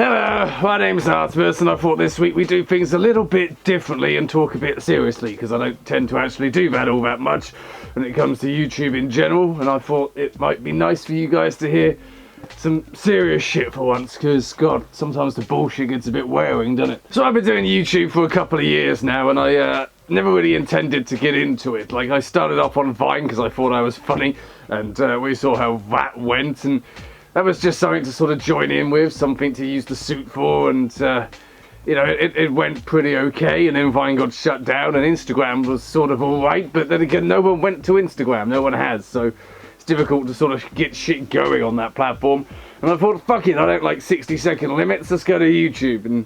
Hello, my name's Artemis, and I thought this week we'd do things a little bit differently and talk a bit seriously, because I don't tend to actually do that all that much when it comes to YouTube in general, and I thought it might be nice for you guys to hear some serious shit for once, because, God, sometimes the bullshit gets a bit wearing, doesn't it? So I've been doing YouTube for a couple of years now, and I never really intended to get into it. Like, I started off on Vine because I thought I was funny, and we saw how that went, and that was just something to sort of join in with, something to use the suit for, and you know, it went pretty okay, and then Vine got shut down, and Instagram was sort of alright, but then again, no one went to Instagram, no one has, so it's difficult to sort of get shit going on that platform. And I thought, fuck it, I don't like 60-second limits, let's go to YouTube. And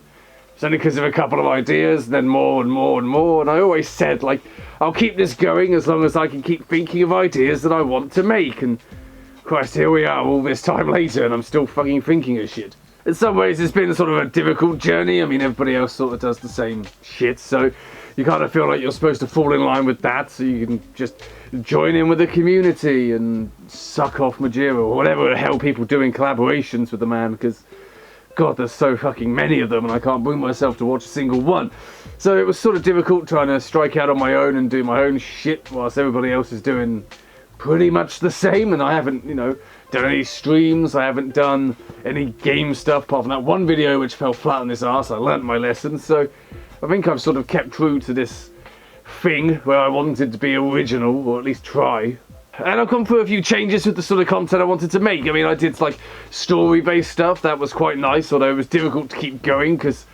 it's only because of a couple of ideas, then more and more and more, and I always said, like, I'll keep this going as long as I can keep thinking of ideas that I want to make, and Christ, here we are all this time later, and I'm still fucking thinking of shit. In some ways, it's been sort of a difficult journey. I mean, everybody else sort of does the same shit, so you kind of feel like you're supposed to fall in line with that, so you can just join in with the community and suck off Majira, or whatever the hell people do in collaborations with the man, because, God, there's so fucking many of them, and I can't bring myself to watch a single one. So it was sort of difficult trying to strike out on my own and do my own shit, whilst everybody else is doing pretty much the same, and I haven't, you know, done any streams, I haven't done any game stuff, apart from that one video which fell flat on his ass. I learnt my lesson, so I think I've sort of kept true to this thing where I wanted to be original, or at least try. And I've gone through a few changes with the sort of content I wanted to make. I mean, I did like story-based stuff, that was quite nice, although it was difficult to keep going, because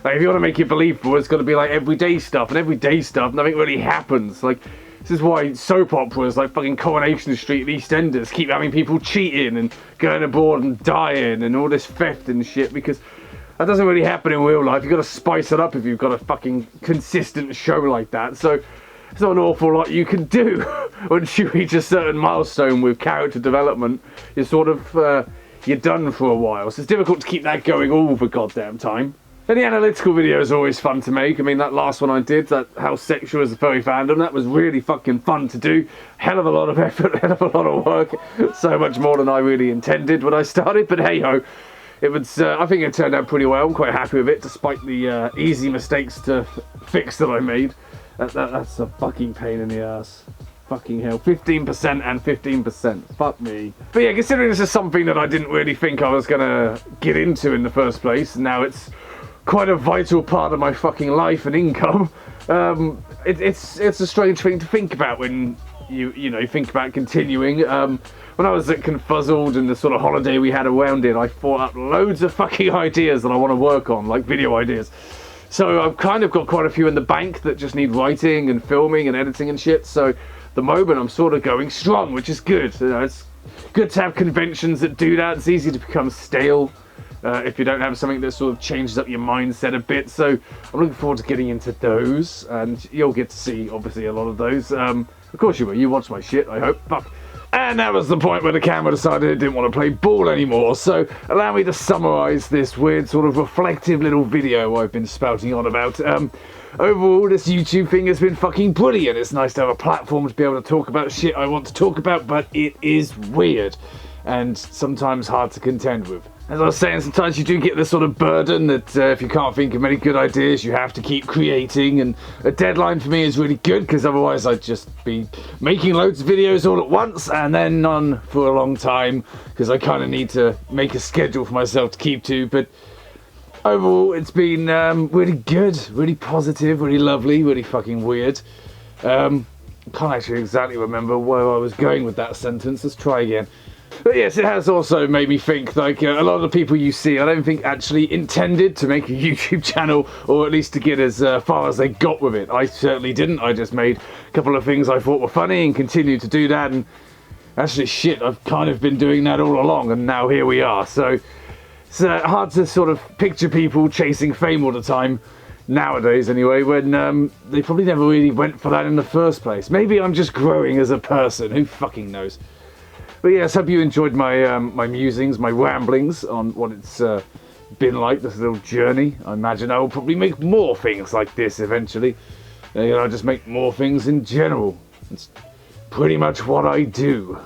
like, if you want to make it believable, it's got to be like everyday stuff, and everyday stuff, nothing really happens. Like, this is why soap operas like fucking Coronation Street and EastEnders keep having people cheating and going abroad and dying and all this theft and shit, because that doesn't really happen in real life. You've got to spice it up if you've got a fucking consistent show like that. So it's not an awful lot you can do. Once you reach a certain milestone with character development, you're sort of, you're done for a while. So it's difficult to keep that going all the goddamn time. And the analytical videos are always fun to make. I mean, that last one I did, that How Sexual is the Furry Fandom, that was really fucking fun to do. Hell of a lot of effort, hell of a lot of work. So much more than I really intended when I started, but hey-ho. It was, I think it turned out pretty well. I'm quite happy with it, despite the easy mistakes to fix that I made. That's a fucking pain in the ass. Fucking hell. 15% and 15%. Fuck me. But yeah, considering this is something that I didn't really think I was going to get into in the first place, now it's quite a vital part of my fucking life and income. It's a strange thing to think about when you know, think about continuing. When I was at Confuzzled and the sort of holiday we had around it, I thought up loads of fucking ideas that I want to work on, like video ideas. So I've kind of got quite a few in the bank that just need writing and filming and editing and shit. So at the moment I'm sort of going strong, which is good. You know, it's good to have conventions that do that. It's easy to become stale if you don't have something that sort of changes up your mindset a bit. So I'm looking forward to getting into those, and you'll get to see obviously a lot of those. Of course you will. You watch my shit, I hope. Fuck. And that was the point where the camera decided it didn't want to play ball anymore. So allow me to summarise this weird sort of reflective little video I've been spouting on about. Overall, this YouTube thing has been fucking brilliant. It's nice to have a platform to be able to talk about shit I want to talk about, but it is weird and sometimes hard to contend with. As I was saying, sometimes you do get this sort of burden that if you can't think of many good ideas, you have to keep creating, and a deadline for me is really good, because otherwise I'd just be making loads of videos all at once and then none for a long time, because I kind of need to make a schedule for myself to keep to. But overall, it's been really good, really positive, really lovely, really fucking weird. Can't actually exactly remember where I was going with that sentence. Let's try again. But yes, it has also made me think, like, a lot of the people you see, I don't think actually intended to make a YouTube channel, or at least to get as far as they got with it. I certainly didn't. I just made a couple of things I thought were funny and continued to do that, and actually, shit, I've kind of been doing that all along, and now here we are. So it's hard to sort of picture people chasing fame all the time, nowadays anyway, when they probably never really went for that in the first place. Maybe I'm just growing as a person, who fucking knows. But yes, hope you enjoyed my my musings, my ramblings on what it's been like, this little journey. I imagine I will probably make more things like this eventually. You know, just make more things in general. It's pretty much what I do.